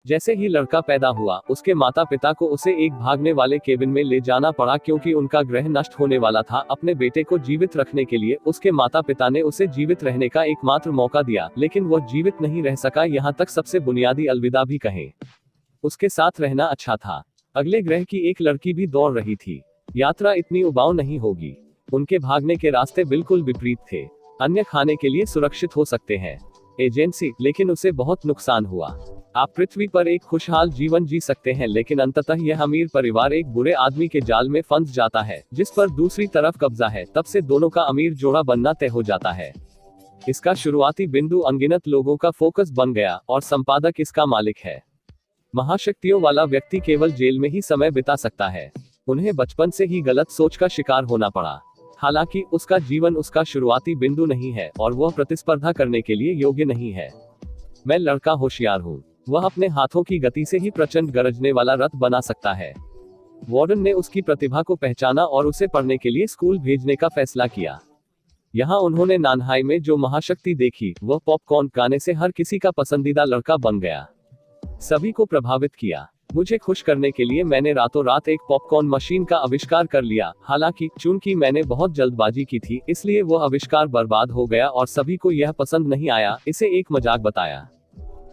जैसे ही लड़का पैदा हुआ, उसके माता पिता को उसे एक भागने वाले केबिन में ले जाना पड़ा क्योंकि उनका ग्रह नष्ट होने वाला था। अपने बेटे को जीवित रखने के लिए उसके माता पिता ने उसे जीवित रहने का एकमात्र मौका दिया, लेकिन वह जीवित नहीं रह सका, यहाँ तक सबसे बुनियादी अलविदा भी कहें। उसके साथ रहना अच्छा था। अगले ग्रह की एक लड़की भी दौड़ रही थी। यात्रा इतनी उबाऊ नहीं होगी। उनके भागने के रास्ते बिल्कुल विपरीत थे। अन्य खाने के लिए सुरक्षित हो सकते हैं एजेंसी, लेकिन उसे बहुत नुकसान हुआ। आप पृथ्वी पर एक खुशहाल जीवन जी सकते हैं, लेकिन अंततः यह अमीर परिवार एक बुरे आदमी के जाल में फंस जाता है, जिस पर दूसरी तरफ कब्जा है। तब से दोनों का अमीर जोड़ा बनना तय हो जाता है। इसका शुरुआती बिंदु अनगिनत लोगों का फोकस बन गया और संपादक इसका मालिक है। महाशक्तियों वाला व्यक्ति केवल जेल में ही समय बिता सकता है। उन्हें बचपन से ही गलत सोच का शिकार होना पड़ा। हालांकि उसका जीवन उसका शुरुआती बिंदु नहीं है और वह प्रतिस्पर्धा करने के लिए योग्य नहीं है। मैं लड़का होशियार हूँ। वह अपने हाथों की गति से ही प्रचंड गरजने वाला रथ बना सकता है। वार्डन ने उसकी प्रतिभा को पहचाना और उसे पढ़ने के लिए स्कूल भेजने का फैसला किया। यहाँ उन्होंने नानहाई में जो महाशक्ति देखी, वह पॉपकॉर्न गाने से हर किसी का पसंदीदा लड़का बन गया। सभी को प्रभावित किया। मुझे खुश करने के लिए मैंने रातों रात एक पॉपकॉर्न मशीन का आविष्कार कर लिया। हालांकि चूंकि मैंने बहुत जल्दबाजी की थी, इसलिए वह आविष्कार बर्बाद हो गया और सभी को यह पसंद नहीं आया। इसे एक मजाक बताया।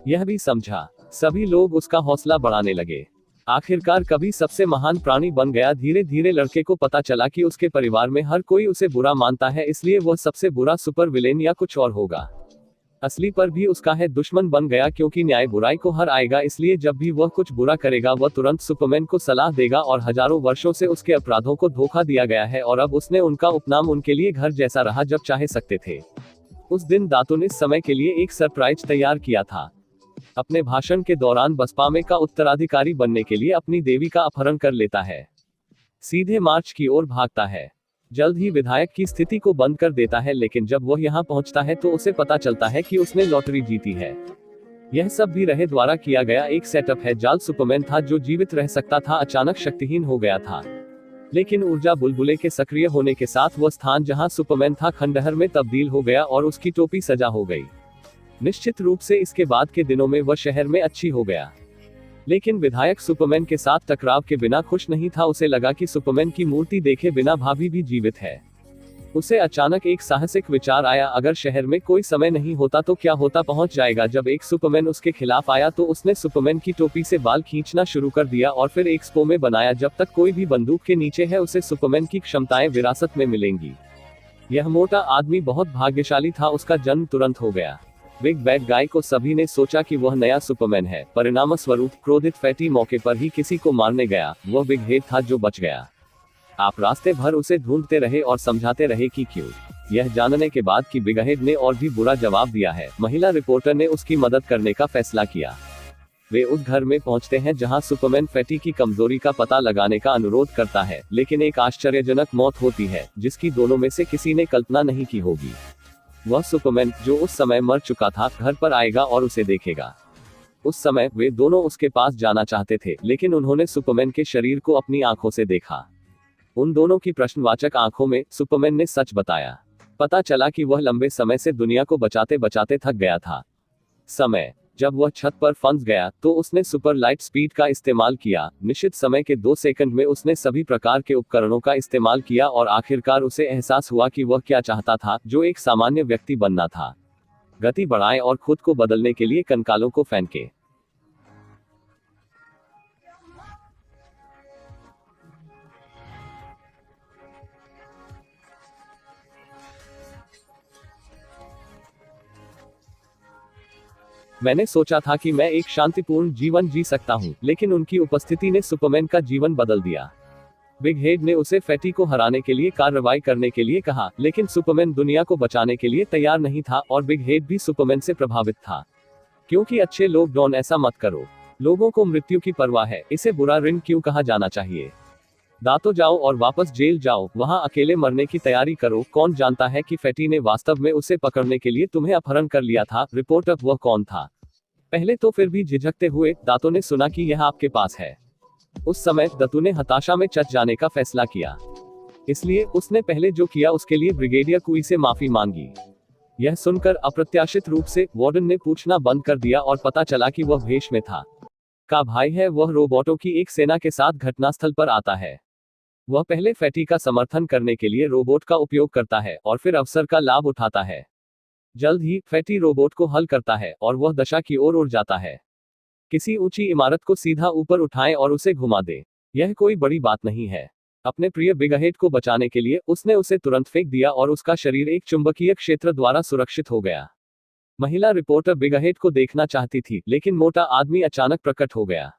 यह भी समझा। सभी लोग उसका हौसला बढ़ाने लगे। आखिरकार कभी सबसे महान प्राणी बन गया। धीरे धीरे लड़के को पता चला कि उसके परिवार में हर कोई उसे बुरा मानता है, इसलिए वह सबसे बुरा सुपर विलेन या कुछ और होगा। असली पर भी उसका है दुश्मन बन गया, क्योंकि न्याय बुराई को हर आएगा। इसलिए जब भी वह कुछ बुरा करेगा, वह तुरंत सुपरमैन को सलाह देगा और हजारों वर्षों से उसके अपराधों को धोखा दिया गया है और अब उसने उनका उपनाम उनके लिए घर जैसा रहा जब चाहे सकते थे। उस दिन दातों ने समय के लिए एक सरप्राइज तैयार किया था। अपने भाषण के दौरान बसपामे का उत्तराधिकारी बनने के लिए अपनी देवी का अपहरण कर लेता है। सीधे मार्च की ओर भागता है। जल्द ही विधायक की स्थिति को बंद कर देता है, लेकिन जब वह यहाँ पहुँचता है तो उसे पता चलता है कि उसने लॉटरी जीती है। यह सब भी रहे द्वारा किया गया एक सेटअप है। जाल सुपरमैन था जो जीवित रह सकता था, अचानक शक्तिहीन हो गया था। लेकिन ऊर्जा बुलबुले के सक्रिय होने के साथ वह स्थान जहां सुपरमैन था खंडहर में तब्दील हो गया और उसकी टोपी सजा हो गई। निश्चित रूप से इसके बाद के दिनों में वह शहर में अच्छी हो गया। लेकिन विधायक सुपरमैन के साथ टकराव के बिना खुश नहीं था। उसे लगा कि सुपरमैन की मूर्ति देखे बिना भाभी भी जीवित है। उसे अचानक एक साहसिक विचार आया, अगर शहर में कोई समय नहीं होता तो क्या होता। पहुंच जाएगा। जब एक सुपरमैन उसके खिलाफ आया तो उसने सुपरमैन की टोपी से बाल खींचना शुरू कर दिया और फिर एक स्पो में बनाया। जब तक कोई भी बंदूक के नीचे है, उसे सुपरमैन की क्षमताएं विरासत में मिलेंगी। यह मोटा आदमी बहुत भाग्यशाली था। उसका जन्म तुरंत हो गया। बिग बैड गाय को सभी ने सोचा कि वह नया सुपरमैन है। परिणामस्वरूप क्रोधित फैटी मौके पर ही किसी को मारने गया। वह बिग हेड था जो बच गया। आप रास्ते भर उसे ढूंढते रहे और समझाते रहे कि क्यों। यह जानने के बाद कि बिग हेड ने और भी बुरा जवाब दिया है, महिला रिपोर्टर ने उसकी मदद करने का फैसला किया। वे उस घर में पहुंचते हैं जहां सुपरमैन फैटी की कमजोरी का पता लगाने का अनुरोध करता है, लेकिन एक आश्चर्यजनक मौत होती है जिसकी दोनों में से किसी ने कल्पना नहीं की होगी। वह सुपरमैन जो उस समय मर चुका था घर पर आएगा और उसे देखेगा। उस समय वे दोनों उसके पास जाना चाहते थे, लेकिन उन्होंने सुपरमैन के शरीर को अपनी आंखों से देखा। उन दोनों की प्रश्नवाचक आंखों में सुपरमैन ने सच बताया। पता चला कि वह लंबे समय से दुनिया को बचाते बचाते थक गया था। समय जब वह छत पर फंस गया तो उसने सुपर लाइट स्पीड का इस्तेमाल किया। निश्चित समय के 2 सेकंड में उसने सभी प्रकार के उपकरणों का इस्तेमाल किया और आखिरकार उसे एहसास हुआ कि वह क्या चाहता था, जो एक सामान्य व्यक्ति बनना था। गति बढ़ाएं और खुद को बदलने के लिए कंकालों को फेंके। मैंने सोचा था कि मैं एक शांतिपूर्ण जीवन जी सकता हूं, लेकिन उनकी उपस्थिति ने सुपरमैन का जीवन बदल दिया। बिग हेड ने उसे फैटी को हराने के लिए कार्रवाई करने के लिए कहा, लेकिन सुपरमैन दुनिया को बचाने के लिए तैयार नहीं था और बिग हेड भी सुपरमैन से प्रभावित था। क्योंकि अच्छे लोग डॉन ऐसा मत करो। लोगों को मृत्यु की परवाह है। इसे बुरा ऋण क्यों कहा जाना चाहिए। दांतों जाओ और वापस जेल जाओ, वहां अकेले मरने की तैयारी करो। कौन जानता है कि फैटी ने वास्तव में उसे पकड़ने के लिए तुम्हें अपहरण कर लिया था। रिपोर्टर वह कौन था। पहले तो फिर भी झिझकते हुए दांतों ने सुना कि यह आपके पास है। उस समय दत्तू ने हताशा में चच जाने का फैसला किया। इसलिए उसने पहले जो किया उसके लिए ब्रिगेडियर कुई से माफी मांगी। यह सुनकर अप्रत्याशित रूप से वार्डन ने पूछना बंद कर दिया और पता चला कि वह भेष में था। का भाई है, वह रोबोटों की एक सेना के साथ घटनास्थल पर आता है। वह पहले फैटी का समर्थन करने के लिए रोबोट का उपयोग करता है और फिर अवसर का लाभ उठाता है। जल्द ही फैटी रोबोट को हल करता है और वह दशा की ओर उड़ जाता है। किसी ऊंची इमारत को सीधा ऊपर उठाएं और उसे घुमा दे। यह कोई बड़ी बात नहीं है। अपने प्रिय बिगहेड को बचाने के लिए उसने उसे तुरंत फेंक दिया और उसका शरीर एक चुंबकीय क्षेत्र द्वारा सुरक्षित हो गया। महिला रिपोर्टर बिगहेड को देखना चाहती थी, लेकिन मोटा आदमी अचानक प्रकट हो गया।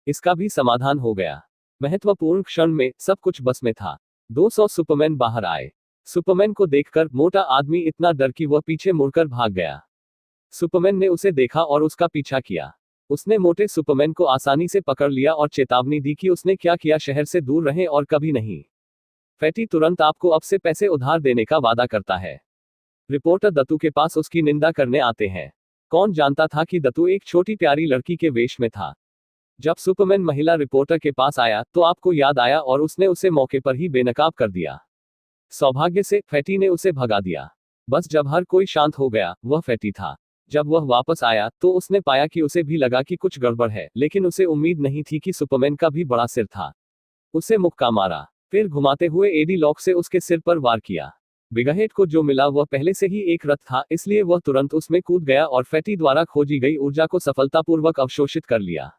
इसका भी समाधान हो गया। महत्वपूर्ण क्षण में सब कुछ बस में था। 200 सुपरमैन बाहर आए। सुपरमैन को देखकर मोटा आदमी इतना डर कि वह पीछे मुड़कर भाग गया। सुपरमैन ने उसे देखा और उसका पीछा किया। उसने मोटे सुपरमैन को आसानी से पकड़ लिया और चेतावनी दी कि उसने क्या किया, शहर से दूर रहें और कभी नहीं। फैटी तुरंत आपको अब से पैसे उधार देने का वादा करता है। रिपोर्टर दत्तू के पास उसकी निंदा करने आते हैं। कौन जानता था कि दत्तू एक छोटी प्यारी लड़की के वेश में था। जब सुपरमैन महिला रिपोर्टर के पास आया तो आपको याद आया और उसने उसे मौके पर ही बेनकाब कर दिया। सौभाग्य से फैटी ने उसे भगा दिया। बस जब हर कोई शांत हो गया, वह फैटी था। जब वह वापस आया तो उसने पाया कि उसे भी लगा कि कुछ गड़बड़ है, लेकिन उसे उम्मीद नहीं थी कि सुपरमैन का भी बड़ा सिर था। उसे मुक्का मारा, फिर घुमाते हुए एडी लॉक से उसके सिर पर वार किया। बिगहेड को जो मिला वह पहले से ही एक रथ था, इसलिए वह तुरंत उसमें कूद गया और फैटी द्वारा खोजी गई ऊर्जा को सफलतापूर्वक अवशोषित कर लिया।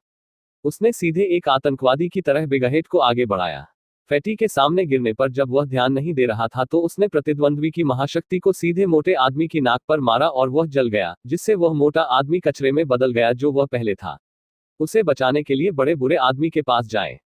उसने सीधे एक आतंकवादी की तरह बिगहेड को आगे बढ़ाया। फैटी के सामने गिरने पर जब वह ध्यान नहीं दे रहा था तो उसने प्रतिद्वंद्वी की महाशक्ति को सीधे मोटे आदमी की नाक पर मारा और वह जल गया, जिससे वह मोटा आदमी कचरे में बदल गया जो वह पहले था। उसे बचाने के लिए बड़े बुरे आदमी के पास जाएं।